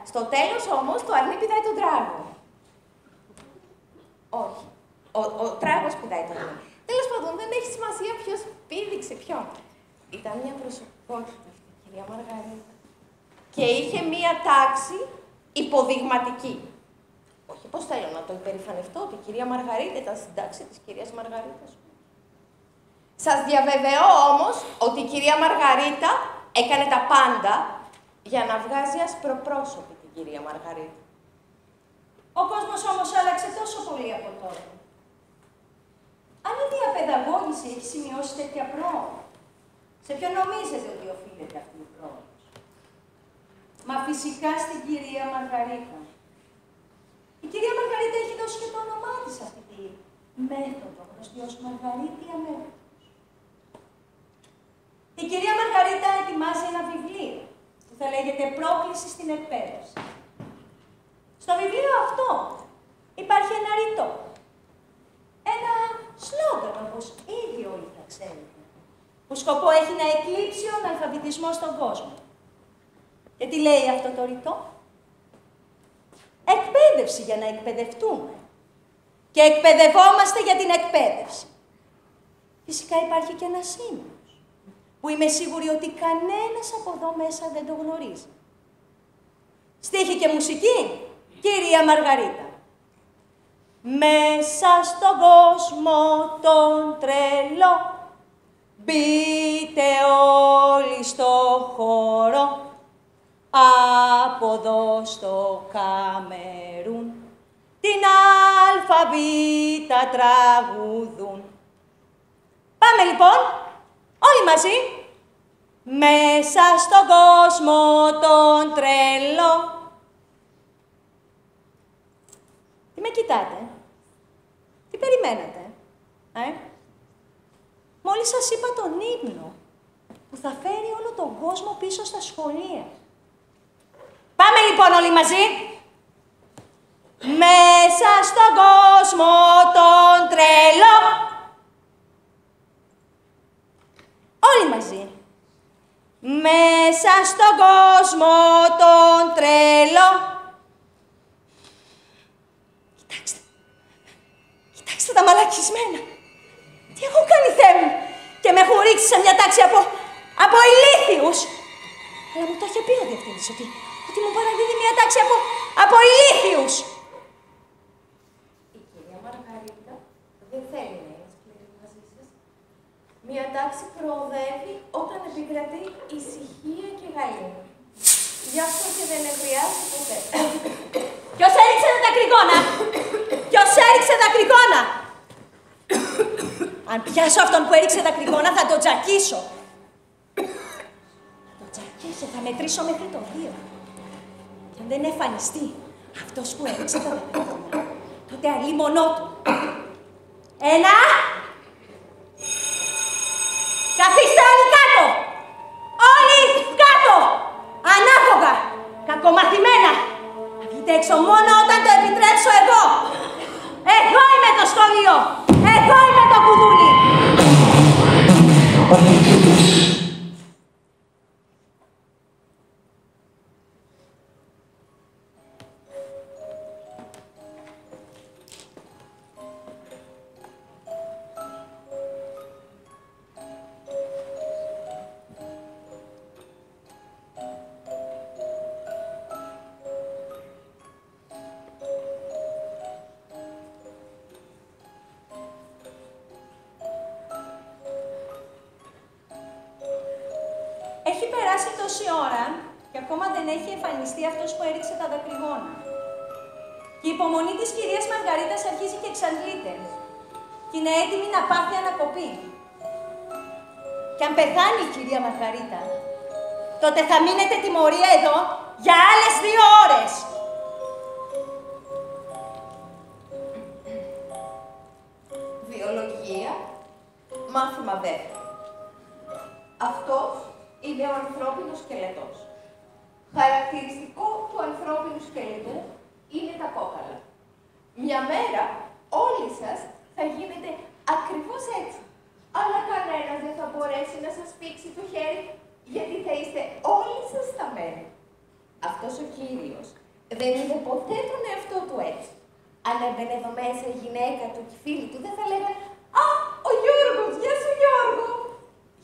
Στο τέλος όμως το αρνί πηδάει τον τράγο. Όχι. Ο τράγος πηδάει τον αρνί. Τέλος πάντων, δεν έχει σημασία ποιος πήδηξε ποιον. Ήταν μια προσωπικότητα αυτή, η κυρία Μαργαρίτα. Και είχε μία τάξη υποδειγματική. Όχι, πώς θέλω να το υπερηφανευτώ, ότι η κυρία Μαργαρίτα ήταν στην τάξη της κυρίας Μαργαρίτας. Σας διαβεβαιώ όμως ότι η κυρία Μαργαρίτα έκανε τα πάντα για να βγάζει ασπροπρόσωπη την κυρία Μαργαρίτα. Ο κόσμος όμως άλλαξε τόσο πολύ από τότε. Αν η διαπαιδαγώγηση έχει σημειώσει τέτοια πρόοδο, σε ποιον νομίζετε ότι οφείλεται αυτή η πρόοδος? Μα φυσικά στην κυρία Μαργαρίτα. Η κυρία Μαργαρίτα έχει δώσει και το όνομά της αυτή τη μέθοδο, γνωστή ως Μαργαρίτια μέθοδος. Η κυρία Μαργαρίτα ετοιμάζει ένα βιβλίο που θα λέγεται «Πρόκληση στην εκπαίδευση». Στο βιβλίο αυτό υπάρχει ένα ρητό, ένα σλόγγαν, όπως ήδη όλοι θα ξέρετε, που σκοπό έχει να εκλείψει ο αναλφαβητισμός στον κόσμο. Και τι λέει αυτό το ρητό? Εκπαίδευση για να εκπαιδευτούμε. Και εκπαιδευόμαστε για την εκπαίδευση. Φυσικά υπάρχει και ένα σήμος, που που είμαι σίγουρη ότι κανένας από εδώ μέσα δεν το γνωρίζει. Στίχη και μουσική, κυρία Μαργαρίτα. Μέσα στον κόσμο τον τρελό, μπείτε όλοι στο χώρο, από εδώ στο Καμερούν, την αλφαβήτα τραγουδούν. Πάμε λοιπόν, όλοι μαζί. Μέσα στον κόσμο τον τρελό. Τι με κοιτάτε, τι περιμένατε, Μόλις σας είπα τον ύμνο που θα φέρει όλο τον κόσμο πίσω στα σχολεία. Πάμε λοιπόν όλοι μαζί. Μέσα στον κόσμο τον τρελό. Όλοι μαζί. Μέσα στον κόσμο τον τρελό. Κοιτάξτε. Κοιτάξτε τα μαλακισμένα. Τι έχω κάνει, Θεέ μου. Και με έχουν ρίξει σε μια τάξη από ηλίθιους. Αλλά μου το είχε πει ο διευθυντής ότι μου παραδίδει μια τάξη από ηλίθιους. Η κυρία Μαργαρίτα δεν θέλει να είναι σκληρή μαζί σας. Μια τάξη προοδεύει όταν επικρατεί ησυχία και γαλήνη. Γι' αυτό και δεν νευριάζει ποτέ. Ποιος έριξε τα κρυγόνα! Ποιος έριξε τα κρυγόνα! Αν πιάσω αυτόν που έριξε τα κρυγόνα θα τον τζακίσω. Θα τον τζακίσω, θα μετρήσω μέχρι το 2. Και αν δεν εμφανιστεί αυτός που έριξε τα κρυγόνα, τότε αλίμονό του. 1. Καθίστε όλοι κάτω! Όλοι κάτω! Ανάποδα! Κακομαθημένα! Θα βγείτε έξω μόνο όταν το επιτρέψω εγώ! Εγώ είμαι το σχολείο! Εγώ είμαι το κουδούνι! Έχει περάσει τόση ώρα και ακόμα δεν έχει εμφανιστεί αυτός που έριξε τα δακρυγόνα. Και η υπομονή της κυρίας Μαργαρίτας αρχίζει και εξαντλείται. Και είναι έτοιμη να πάθει ανακοπή. Και αν πεθάνει η κυρία Μαργαρίτα, τότε θα μείνετε τιμωρία εδώ για άλλες 2 ώρες. Βιολογία, μάθημα δεύτερο. Αυτός είναι ο ανθρώπινος σκελετός. Χαρακτηριστικό του ανθρώπινου σκελετού είναι τα κόκαλα. Μια μέρα όλοι σας θα γίνετε ακριβώς έτσι. Αλλά κανένας δεν θα μπορέσει να σας πήξει το χέρι, γιατί θα είστε όλοι σας σταμένοι. Αυτός ο Κύριος δεν είδε ποτέ τον εαυτό του έτσι. Αν έμπαινε εδώ μέσα η γυναίκα του και οι φίλοι του, δεν θα λέγανε «Α, ο Γιώργος, γεια σου Γιώργο!»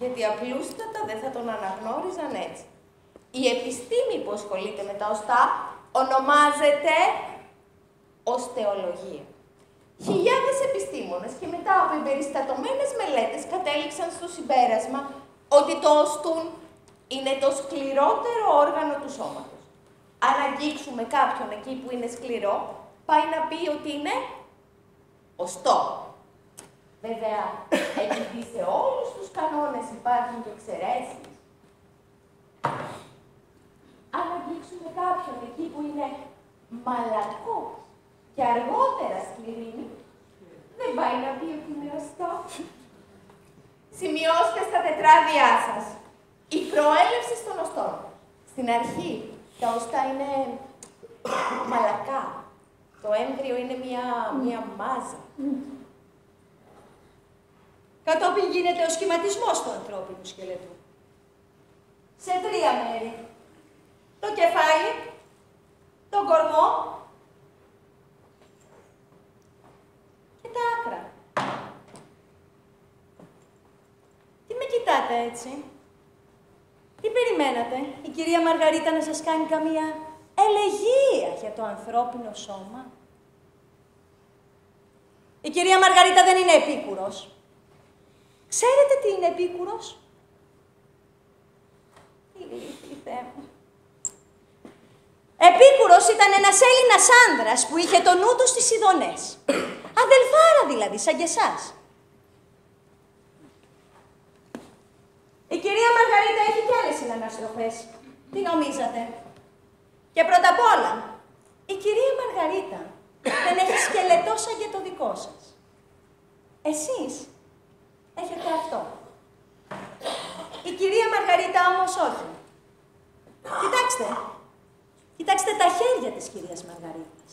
Γιατί απλούστατα δεν θα τον αναγνώριζαν έτσι. Η επιστήμη που ασχολείται με τα οστά ονομάζεται οστεολογία. Χιλιάδες επιστήμονες και μετά από εμπεριστατωμένες μελέτες κατέληξαν στο συμπέρασμα ότι το οστούν είναι το σκληρότερο όργανο του σώματος. Αν αγγίξουμε κάποιον εκεί που είναι σκληρό, πάει να πει ότι είναι οστό. Βέβαια, επειδή σε όλους τους κανόνες υπάρχουν και εξαιρέσεις, αν αγγίξουμε κάποιον εκεί που είναι μαλακό και αργότερα σκληρύνει, δεν πάει να πει ότι είναι οστό. Σημειώστε στα τετράδια σας. Η προέλευση των οστών. Στην αρχή, τα οστά είναι μαλακά. Το έμβριο είναι μια μάζα. Κατόπιν γίνεται ο σχηματισμός του ανθρώπινου σκελετού. Σε 3 μέρη. Το κεφάλι, τον κορμό και τα άκρα. Τι με κοιτάτε έτσι? περιμένατε η κυρία Μαργαρίτα να σας κάνει καμία ελεγγύα για το ανθρώπινο σώμα? Η κυρία Μαργαρίτα δεν είναι επίκουρος. Ξέρετε τι είναι επίκουρος? Ηλίθιοι Θεέ μου. Επίκουρος ήταν ένας Έλληνας άνδρας που είχε το νου του στις ειδονές. Αδελφάρα δηλαδή, σαν και εσάς. Η κυρία Μαργαρίτα έχει κι άλλες συναναστροφές. Τι νομίζατε? Και πρώτα απ' όλα, η κυρία Μαργαρίτα δεν έχει σκελετό σαν και το δικό σας. Εσείς έχετε αυτό. Η κυρία Μαργαρίτα όμως όχι. Κοιτάξτε τα χέρια της κυρίας Μαργαρίτας.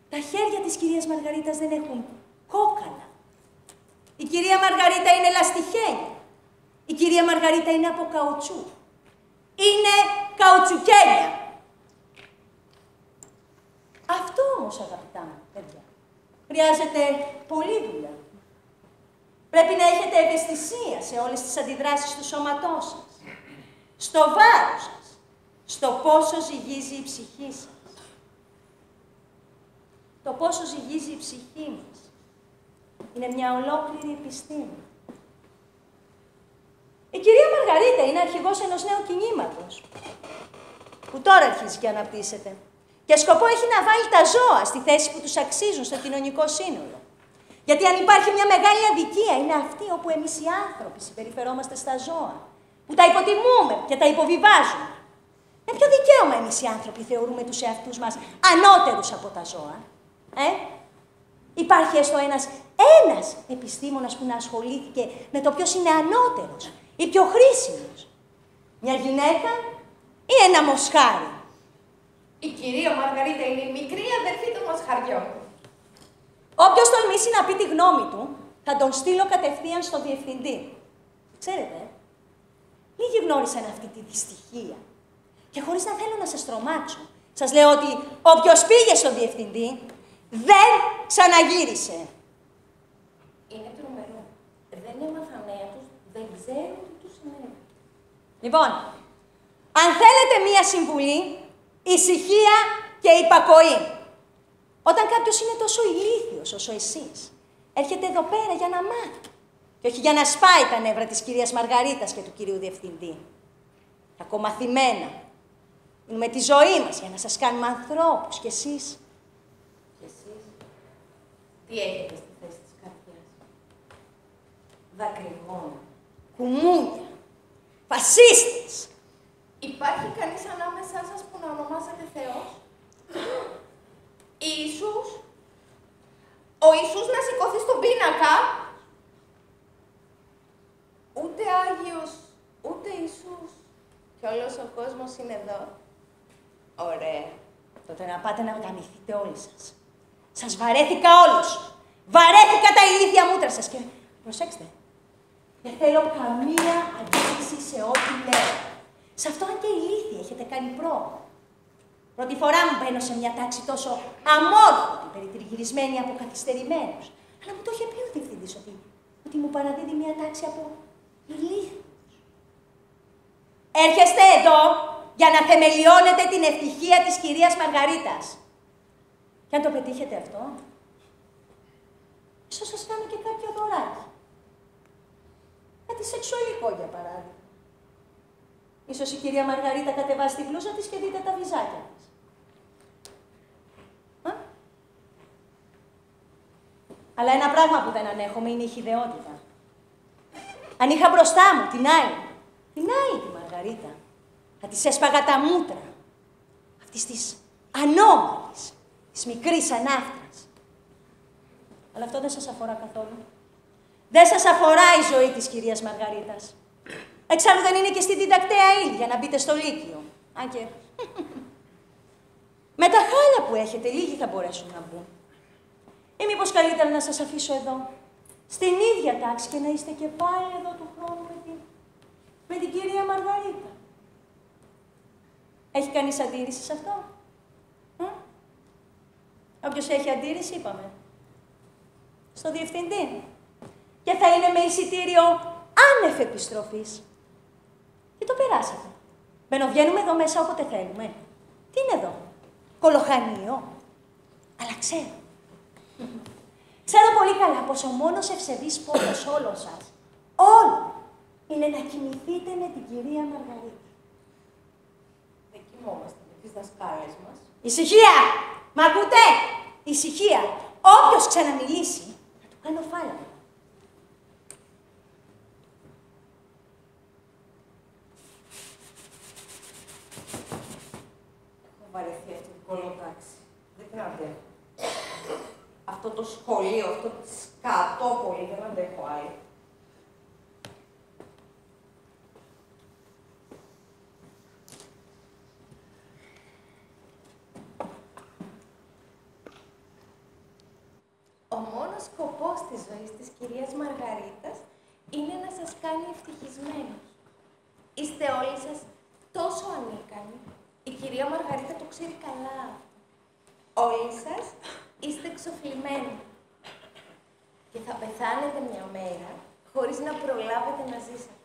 Τα χέρια της κυρίας Μαργαρίτας δεν έχουν κόκαλα. Η κυρία Μαργαρίτα είναι λαστιχένια. Η κυρία Μαργαρίτα είναι από καουτσού. Είναι καουτσουκένια. Αυτό όμως, αγαπητά μου παιδιά, χρειάζεται πολλή δουλειά. Πρέπει να έχετε ευαισθησία σε όλες τις αντιδράσεις του σώματός σας. Στο βάρος σας. Στο πόσο ζυγίζει η ψυχή σας. Το πόσο ζυγίζει η ψυχή μας είναι μια ολόκληρη επιστήμη. Η κυρία Μαργαρίτα είναι αρχηγός ενός νέου κινήματος που τώρα αρχίζει και αναπτύσσεται και σκοπό έχει να βάλει τα ζώα στη θέση που τους αξίζουν στο κοινωνικό σύνολο. Γιατί αν υπάρχει μια μεγάλη αδικία είναι αυτή όπου εμείς οι άνθρωποι συμπεριφερόμαστε στα ζώα, που τα υποτιμούμε και τα υποβιβάζουμε. Με ποιο δικαίωμα εμείς οι άνθρωποι θεωρούμε τους εαυτούς μας ανώτερους από τα ζώα? Υπάρχει έστω ένας επιστήμονας που να ασχολήθηκε με το ποιος είναι ανώτερος ή πιο χρήσιμος? Μια γυναίκα ή ένα μοσχάρι? Η κυρία Μαργαρίτα είναι η μικρή αδερφή των μοσχαριών. Όποιος τολμήσει να πει τη γνώμη του, θα τον στείλω κατευθείαν στο διευθυντή. Ξέρετε, λίγοι γνώρισαν αυτή τη δυστυχία. Και χωρίς να θέλω να σας τρομάξω, σας λέω ότι όποιος πήγε στο διευθυντή, δεν ξαναγύρισε. Είναι τρομερό. Δεν έμαθαν νέα τους, δεν ξέρουν τι τους συνέβη. Λοιπόν, αν θέλετε μία συμβουλή, ησυχία και υπακοή. Όταν κάποιος είναι τόσο ηλίθιος όσο εσείς, έρχεται εδώ πέρα για να μάθει. Και όχι για να σπάει τα νεύρα της κυρίας Μαργαρίτας και του κυρίου Διευθυντή. Κακομαθημένα. Είναι με τη ζωή μας για να σας κάνουμε ανθρώπους. Και εσείς. Και εσείς, τι έχετε στη θέση της καρδιάς? Δακρυγόνα. Κουμούνια. Φασίστες. Υπάρχει κανείς ανάμεσά σας που να ονομάζεται Θεός? Ιησούς? Ο Ιησούς να σηκωθεί στον πίνακα? Ούτε Άγιος, ούτε Ιησούς. Και όλος ο κόσμος είναι εδώ. Ωραία. Τότε να πάτε να γαμηθείτε όλοι σας. Σας βαρέθηκα όλους. Βαρέθηκα τα ηλίθια μούτρα σας. Και προσέξτε, δεν θέλω καμία αντίρρηση σε ό,τι λέω. Σε αυτό αν και ηλίθιοι έχετε κάνει πρόοδο. Πρώτη φορά μου μπαίνω σε μια τάξη τόσο αμόρφωτη, περιτριγυρισμένη από καθυστερημένους. Αλλά μου το είχε πει ο διευθυντής ότι μου παραδίδει μια τάξη από ηλίθιους. Έρχεστε εδώ για να θεμελιώνετε την ευτυχία της κυρίας Μαργαρίτας. Και αν το πετύχετε αυτό, ίσως σας κάνω και κάποιο δωράκι. Κάτι σεξουαλικό, για παράδειγμα. Ίσως η κυρία Μαργαρίτα κατεβάσει τη μπλούζα της και δείτε τα βυζάκια της. Αλλά ένα πράγμα που δεν ανέχομαι είναι η χυδαιότητα. Αν είχα μπροστά μου την άλλη τη Μαργαρίτα, θα της έσπαγα τα μούτρα. Αυτής της ανώμαλης, της μικρής ανάφτρας. Αλλά αυτό δεν σας αφορά καθόλου. Δεν σας αφορά η ζωή της κυρίας Μαργαρίτας. Εξάλλου δεν είναι και στη διδακτέα ύλη για να μπείτε στο Λύκειο. Αν και... με τα χάλια που έχετε, λίγοι θα μπορέσουν να μπουν. Ή μήπως καλύτερα να σας αφήσω εδώ, στην ίδια τάξη και να είστε και πάλι εδώ του χρόνου με την κυρία Μαργαρίτα. Έχει κανείς αντίρρηση σε αυτό? Όποιος έχει αντίρρηση, είπαμε, στο διευθυντή. Και θα είναι με εισιτήριο άνευ επιστροφής. Και το περάσατε. Μπαινοβγαίνουμε εδώ μέσα όποτε θέλουμε. Τι είναι εδώ, κολοχανίο? Αλλά ξέρω. Ξέρω πολύ καλά πως ο μόνος ευσεβής πόρος όλων σας, όλων, είναι να κοιμηθείτε με την κυρία Μαργαρίτα. Δεν κοιμόμαστε με τις δασκάλες μας. Ησυχία! Μ' ακούτε? Ησυχία! Όποιος ξαναμιλήσει, θα του κάνω φάλαγγα. Έχω βαρεθεί αυτή την κολοτάξη. Δεν την αντέχω. Αυτό το σχολείο, αυτό το σκατόπολη, δεν αντέχω άλλη. Ο μόνος σκοπός της ζωής της κυρίας Μαργαρίτας είναι να σας κάνει ευτυχισμένους. Είστε όλοι σας τόσο ανίκανοι. Η κυρία Μαργαρίτα το ξέρει καλά. Όλοι σας είστε εξοφλημένοι. Και θα πεθάνετε μια μέρα χωρίς να προλάβετε να ζήσετε.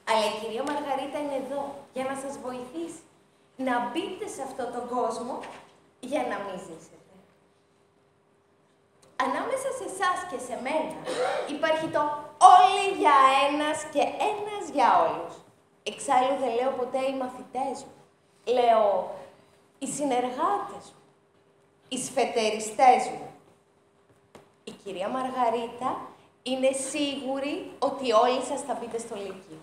Αλλά η κυρία Μαργαρίτα είναι εδώ για να σας βοηθήσει να μπείτε σε αυτόν τον κόσμο για να μην ζήσετε. Ανάμεσα σε εσάς και σε μένα υπάρχει το όλοι για ένας και ένας για όλους. Εξάλλου δεν λέω ποτέ οι μαθητές μου. Λέω οι συνεργάτες μου, οι σφετεριστές μου. Η κυρία Μαργαρίτα είναι σίγουρη ότι όλοι σας θα μπείτε στο Λύκειο.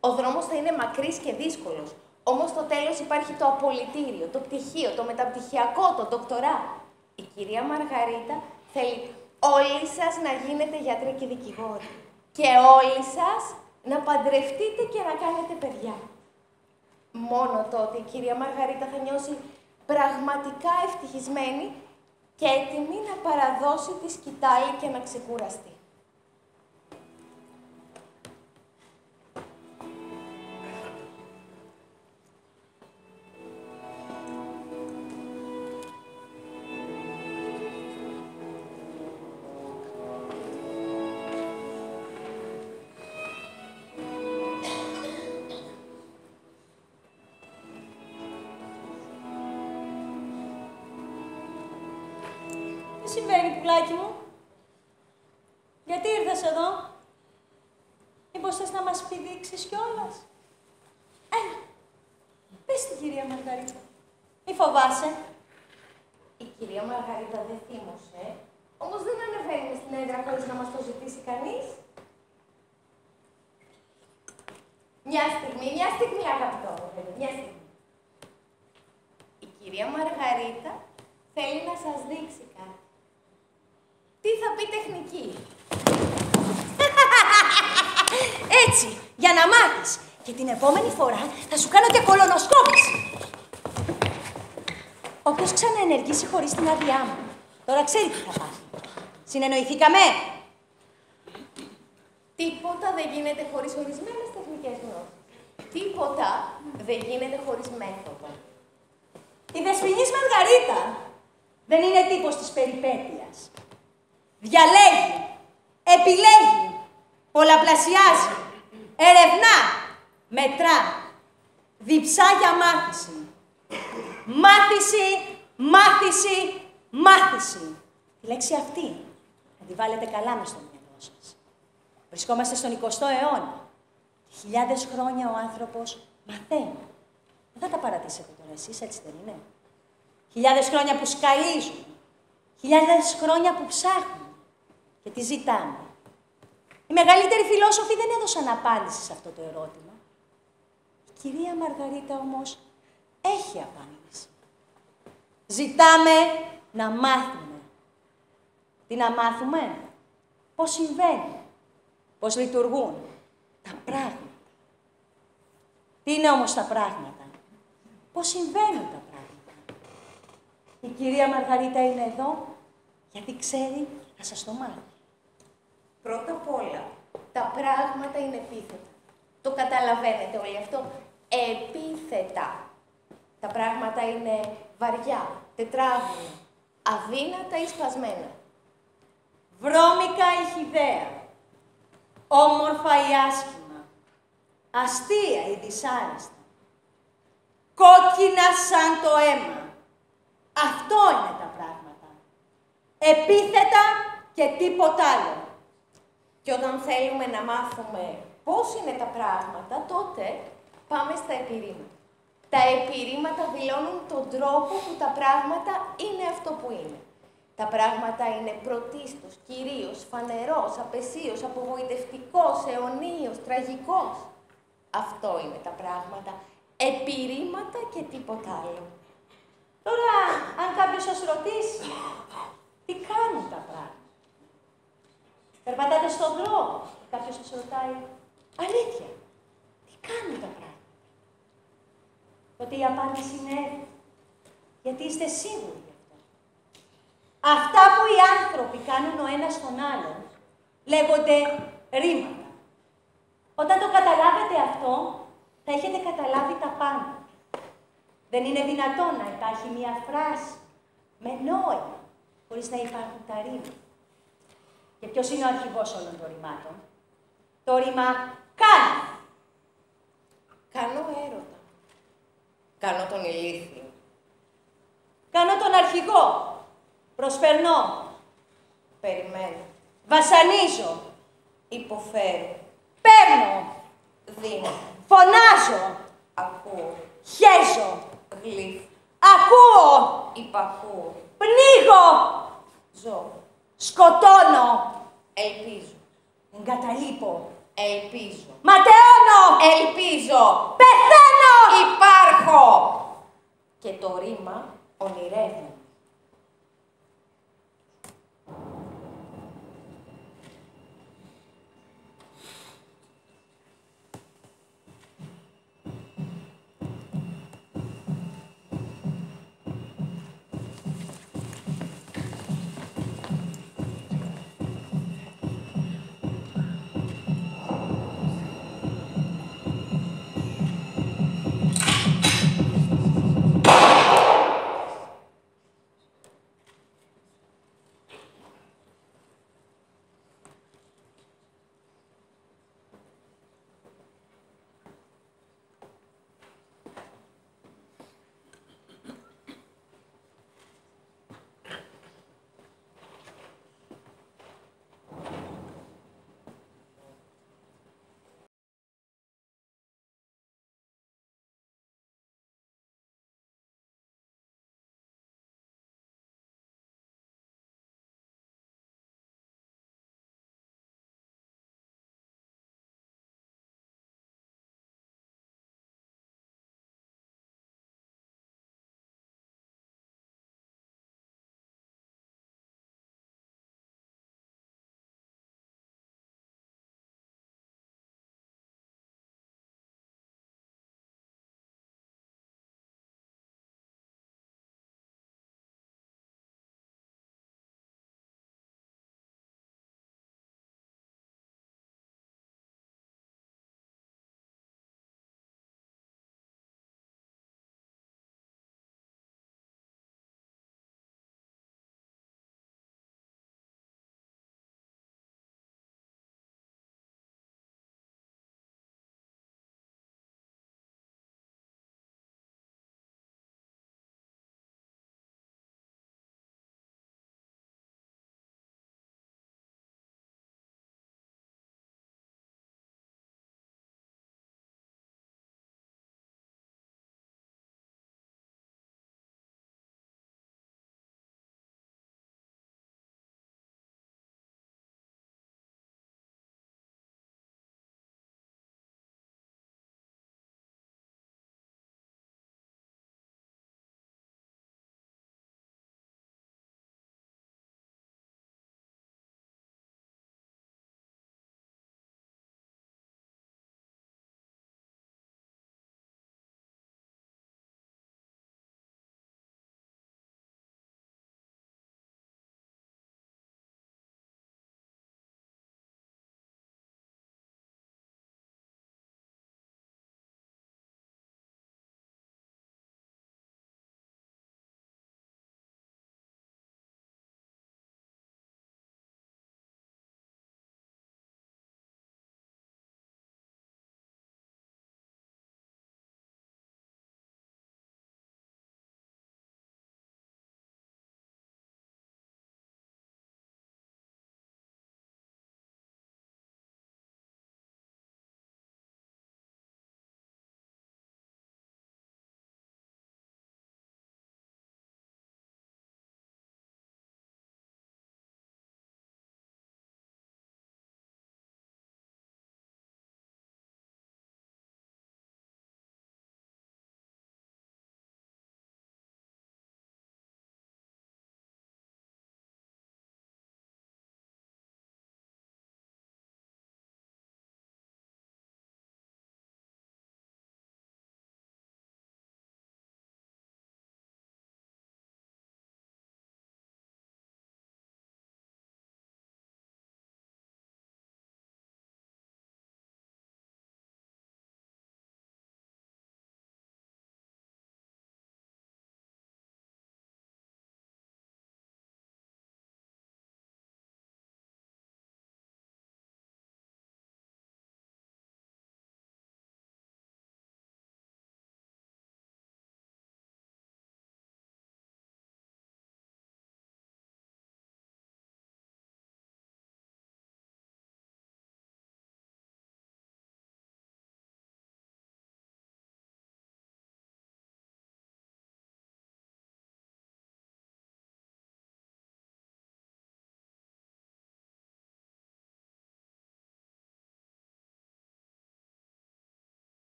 Ο δρόμος θα είναι μακρύς και δύσκολος, όμως στο τέλος υπάρχει το απολυτήριο, το πτυχίο, το μεταπτυχιακό, το ντοκτορά. Η κυρία Μαργαρίτα θέλει όλοι σας να γίνετε γιατροί και δικηγόροι. Και όλοι σας να παντρευτείτε και να κάνετε παιδιά. Μόνο τότε η κυρία Μαργαρίτα θα νιώσει πραγματικά ευτυχισμένη και έτοιμη να παραδώσει τη σκητάλη και να ξεκουραστεί. Τι συμβαίνει, πουλάκι μου? Γιατί ήρθες εδώ? Μήπως θες να μας πηδήξεις κιόλας? Έλα, πες στην κυρία Μαργαρίτα. Μη φοβάσαι. Η κυρία Μαργαρίτα δεν θύμωσε, όμως δεν ανεβαίνει στην έδρα χωρίς να μας το ζητήσει κανείς. Μια στιγμή, αγαπητό μου παιδί, μια στιγμή. Η κυρία Μαργαρίτα θέλει να σας δείξει κάτι. Τι θα πει τεχνική? Έτσι, για να μάθεις. Και την επόμενη φορά θα σου κάνω και κολονοσκόπηση. Όποιος ξαναενεργήσει χωρίς την άδειά μου, τώρα ξέρει τι θα πάθει. Συνεννοηθήκαμε? Τίποτα δεν γίνεται χωρίς ορισμένες τεχνικές γνώσεις. Τίποτα δεν γίνεται χωρίς μέθοδο. Η Δεσποινής Μαργαρίτα δεν είναι τύπος της περιπέτειας. Διαλέγει, επιλέγει, πολλαπλασιάζει, ερευνά, μετρά, διψά για μάθηση. Μάθηση, μάθηση, μάθηση. Τη λέξη αυτή θα τη βάλετε καλά μες στο μυαλό σας. Βρισκόμαστε στον 20ο αιώνα. Χιλιάδες χρόνια ο άνθρωπος μαθαίνει. Δεν θα τα παρατήσετε τώρα εσείς, έτσι δεν είναι? Χιλιάδες χρόνια που σκαλίζουν. Χιλιάδες χρόνια που ψάχνουν. Και τι ζητάνε. Οι μεγαλύτεροι φιλόσοφοι δεν έδωσαν απάντηση σε αυτό το ερώτημα. Η κυρία Μαργαρίτα όμως έχει απάντηση. Ζητάμε να μάθουμε. Τι να μάθουμε? Πώς συμβαίνουν. Πώς λειτουργούν τα πράγματα. Τι είναι όμως τα πράγματα? Πώς συμβαίνουν τα πράγματα. Η κυρία Μαργαρίτα είναι εδώ γιατί ξέρει να σας το μάθει. Πρώτα απ' όλα, τα πράγματα είναι επίθετα. Το καταλαβαίνετε όλοι αυτό? Επίθετα. Τα πράγματα είναι βαριά, τετράγωνα, αδύνατα ή σπασμένα. Βρώμικα ή χυδαία, όμορφα ή άσχημα, αστεία ή δυσάρεστα. Κόκκινα σαν το αίμα. Αυτό είναι τα πράγματα. Επίθετα και τίποτα άλλο. Και όταν θέλουμε να μάθουμε πώς είναι τα πράγματα, τότε πάμε στα επιρρήματα. Τα επιρρήματα δηλώνουν τον τρόπο που τα πράγματα είναι αυτό που είναι. Τα πράγματα είναι πρωτίστως, κυρίως, φανερός, απεσίως, απογοητευτικός, αιωνίος, τραγικός. Αυτό είναι τα πράγματα. Επιρρήματα και τίποτα άλλο. Τώρα, αν κάποιος σας ρωτήσει, τι κάνουν τα πράγματα. Περπατάτε στον δρόμο, κάποιος σας ρωτάει, αλήθεια, τι κάνουν τα πράγματα. Τότε η απάντηση είναι, γιατί είστε σίγουροι γι' αυτό. Αυτά που οι άνθρωποι κάνουν ο ένας τον άλλον, λέγονται ρήματα. Όταν το καταλάβετε αυτό, θα έχετε καταλάβει τα πάντα. Δεν είναι δυνατόν να υπάρχει μία φράση με νόημα, χωρίς να υπάρχουν τα ρήματα. Και ποιος είναι ο αρχηγός όλων των ρημάτων? Το ρήμα κάνω. Κάνω έρωτα. Κάνω τον ηλίθιο. Κάνω τον αρχηγό. Προσπερνώ. Περιμένω. Βασανίζω. Υποφέρω. Παίρνω. Δίνω. Φωνάζω. Ακούω. Χέζω. Γλύφω. Ακούω. Υπακούω. Πνίγω. Ζω. Σκοτώνω. Ελπίζω. Εγκαταλείπω. Ελπίζω. Ματαιώνω. Ελπίζω. Πεθαίνω. Υπάρχω. Και το ρήμα ονειρεύει.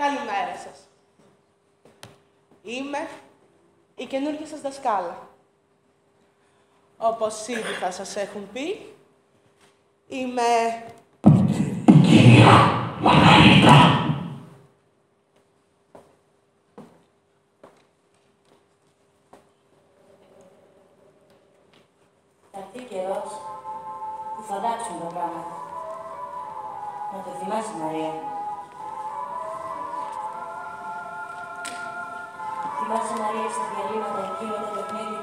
Καλημέρα σας. Είμαι η καινούργια σας δασκάλα. Όπως ήδη θα σας έχουν πει, είμαι η κυρία Μαργαρίτα. Θα έρθει καιρός που θα αλλάξουν τα πράγματα. Να το θυμάσαι, Μαρία. Θυμάσαι, Μαρία, στα διαλύματα εκείνο το παιχνίδι